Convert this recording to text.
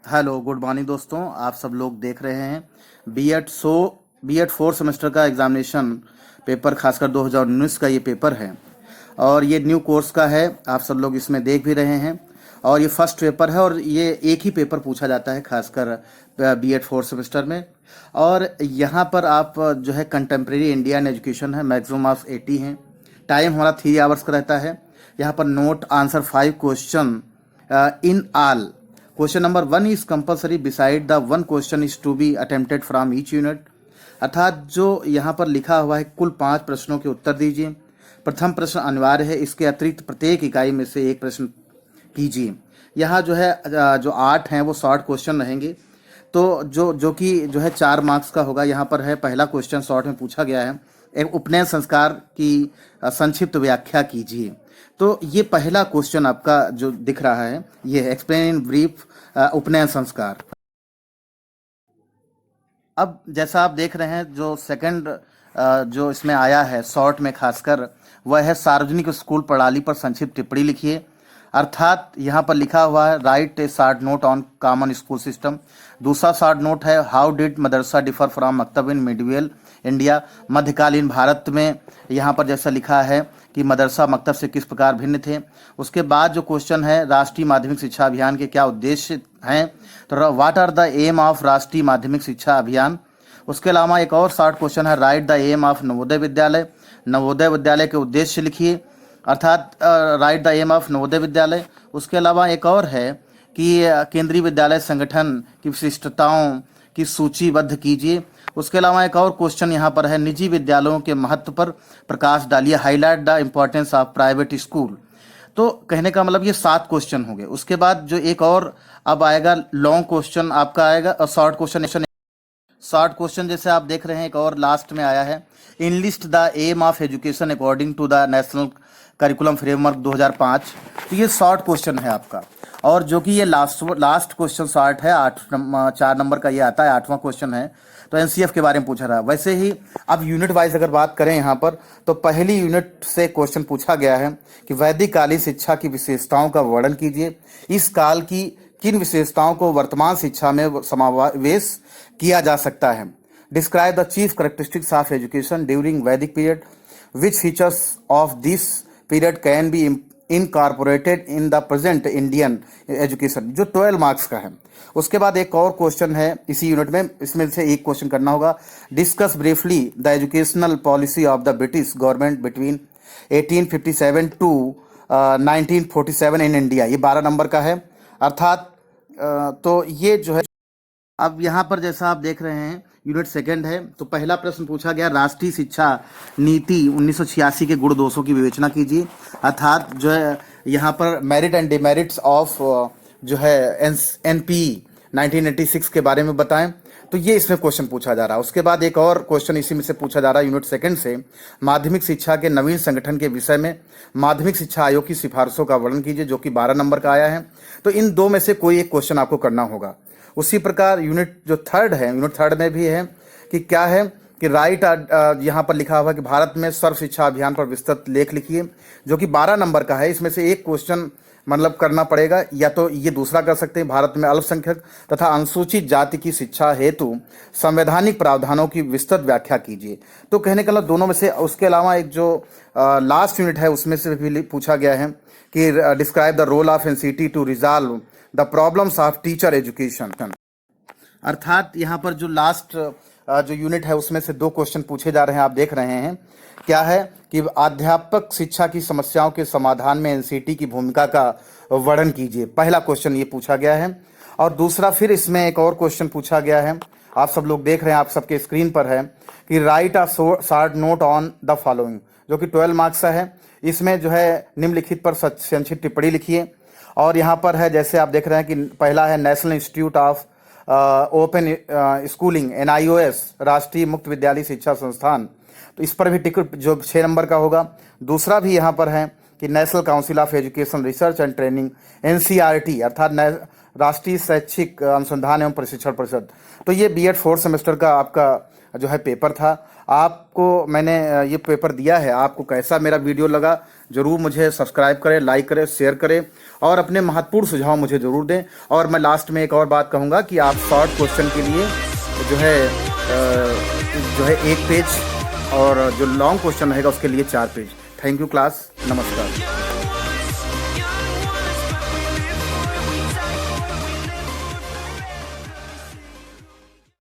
Hello good morning दोस्तों। आप सब लोग देख रहे हैं बीएड फोर्थ सेमेस्टर का एग्जामिनेशन पेपर, खासकर 2019 का ये पेपर है और ये न्यू कोर्स का है। आप सब लोग इसमें देख भी रहे हैं और ये फर्स्ट पेपर है और ये एक ही पेपर पूछा जाता है खासकर बीएड फोर्थ सेमेस्टर में। और यहाँ पर आप जो है कंटेम्प्रेरी इंडियन एजुकेशन है, मैक्सिमम ऑफ 80 हैं। टाइम हमारा 3 आवर्स का रहता है। यहाँ पर note answer 5 question in all. Question number 1 is compulsory beside the 1 question is to be attempted from each unit. अर्थात जो यहाँ पर लिखा हुआ है कुल 5 प्रश्नों के उत्तर दीजिए। प्रथम प्रश्न अनिवार्य है, इसके अतिरिक्त प्रत्येक इकाई में से एक प्रश्न कीजिए। यहाँ जो है जो 8 हैं वो शॉर्ट क्वेश्चन रहेंगे, तो जो है 4 मार्क्स का होगा। यहाँ पर है पहला क्वेश्चन शॉर्ट में पूछा गया है, एक उपनयन संस्कार की संक्षिप्त व्याख्या कीजिए। तो ये पहला क्वेश्चन आपका जो दिख रहा है ये एक्सप्लेन इन ब्रीफ उपनयन संस्कार। अब जैसा आप देख रहे हैं जो सेकंड जो इसमें आया है शॉर्ट में खासकर, वह है सार्वजनिक स्कूल प्रणाली पर संक्षिप्त टिप्पणी लिखिए। अर्थात यहाँ पर लिखा हुआ है write a short note on common school system. दूसरा शॉर्ट नोट है हाउ डिड मदरसा डिफर फ्रॉम मकतब इन मिडिवल इंडिया। मध्यकालीन भारत में यहाँ पर जैसा लिखा है कि मदरसा मकतब से किस प्रकार भिन्न थे। उसके बाद जो क्वेश्चन है राष्ट्रीय माध्यमिक शिक्षा अभियान के क्या उद्देश्य हैं, तो what are the aim of Rashtriya Madhyamik Shiksha Abhiyan. उसके अलावा एक और शॉर्ट क्वेश्चन है write the aim of Navodaya Vidyalaya. Navodaya Vidyalaya के उद्देश्य लिखिए, अर्थात write the aim of Navodaya Vidyalaya. उसके अलावा एक और है कि केंद्रीय विद्यालय संगठन की विशिष्टताओं की सूचीबद्ध कीजिए। उसके अलावा एक और क्वेश्चन यहाँ पर है निजी विद्यालयों के महत्व पर प्रकाश डालिए, highlight the importance of private school. तो कहने का मतलब ये 7 क्वेश्चन हो गए। उसके बाद जो एक और अब आएगा लॉन्ग क्वेश्चन आपका आएगा और शॉर्ट क्वेश्चन जैसे आप देख रहे हैं एक और लास्ट में आया है enlist the aim of education according to the national curriculum framework 2005। तो ये शॉर्ट क्वेश्चन है आपका, और जो कि ये लास्ट क्वेश्चन शॉर्ट है 4 नंबर का ये आता है, 8वां क्वेश्चन है। तो एनसीएफ के बारे में पूछा रहा है। वैसे ही अब यूनिट वाइज अगर बात करें यहाँ पर, तो पहली यूनिट से क्वेश्चन पूछा गया है कि वैदिक कालीन शिक्षा की विशेषताओं का वर्णन कीजिए। इस काल की किन विशेषताओं को वर्तमान शिक्षा में समावेश किया जा सकता है। Describe the chief characteristics of education during Vedic period. Which features of this period can be incorporated in the present Indian education, जो 12 मार्क्स का है। उसके बाद एक और क्वेश्चन है इसी यूनिट में, इसमें से एक क्वेश्चन करना होगा discuss briefly the educational policy of the British government between 1857 to 1947 in India. ये 12 नंबर का है। अर्थात तो ये जो है अब यहाँ पर जैसा आप देख रहे हैं यूनिट सेकंड है, तो पहला प्रश्न पूछा गया राष्ट्रीय शिक्षा नीति 1986 के गुण दोषों की विवेचना कीजिए। अर्थात जो है यहाँ पर मेरिट एंड डिमेरिट्स ऑफ जो है एनपी 1986 के बारे में बताएं। तो ये इसमें क्वेश्चन पूछा जा रहा है। उसके बाद एक और क्वेश्चन इसी में से पूछा जा रहा है यूनिट सेकंड से माध्यमिक शिक्षा के नवीन संगठन के विषय में माध्यमिक शिक्षा आयोग की सिफारिशों का वर्णन कीजिए, जो कि 12 नंबर का आया है। तो इन दो में से कोई एक क्वेश्चन आपको करना होगा। उसी प्रकार यूनिट जो थर्ड है, यूनिट थर्ड में भी है कि क्या है कि राइट यहाँ पर लिखा हुआ कि भारत में सर्व शिक्षा अभियान पर विस्तृत लेख लिखिए, जो कि 12 नंबर का है। इसमें से एक क्वेश्चन मतलब करना पड़ेगा, या तो ये दूसरा कर सकते हैं भारत में अल्पसंख्यक तथा अनुसूचित जाति की शिक्षा हेतु संवैधानिक प्रावधानों की विस्तृत व्याख्या कीजिए। तो कहने का मतलब दोनों में से। उसके अलावा एक जो लास्ट यूनिट है उसमें से भी पूछा गया है कि describe the role of NCT to resolve the problems of teacher education. अर्थात यहाँ पर जो लास्ट जो यूनिट है उसमें से 2 क्वेश्चन पूछे जा रहे हैं। आप देख रहे हैं क्या है कि अध्यापक शिक्षा की समस्याओं के समाधान में एनसीटी की भूमिका का वर्णन कीजिए। पहला क्वेश्चन ये पूछा गया है। और दूसरा फिर इसमें एक और क्वेश्चन पूछा गया है, आप सब लोग देख रहे हैं, आप सबके स्क्रीन पर है कि right a short note on the following, जो कि 12 मार्क्स का है। इसमें जो है निम्नलिखित पर संक्षिप्त टिप्पणी लिखिए। और यहाँ पर है जैसे आप देख रहे हैं कि पहला है national institute of open schooling NIOS, राष्ट्रीय मुक्त विद्यालय शिक्षा संस्थान। तो इस पर भी टिकट जो 6 नंबर का होगा। दूसरा भी यहाँ पर है कि national council of education research and training NCERT, अर्थात राष्ट्रीय शैक्षिक अनुसंधान एवं प्रशिक्षण परिषद। तो ये बीएड 4th सेमेस्टर का आपका जो है पेपर था। आपको मैंने ये पेपर दिया है, आपको कैसा मेरा वीडियो लगा जरूर मुझे सब्सक्राइब करें, लाइक करें, शेयर करें और अपने महत्वपूर्ण सुझाव मुझे जरूर दें। और मैं लास्ट में एक और बात कहूँगा कि आप शॉर्ट क्वेश्चन के लिए जो है 1 पेज और जो लॉन्ग क्वेश्चन रहेगा उसके लिए 4 पेज। थैंक यू क्लास, नमस्कार।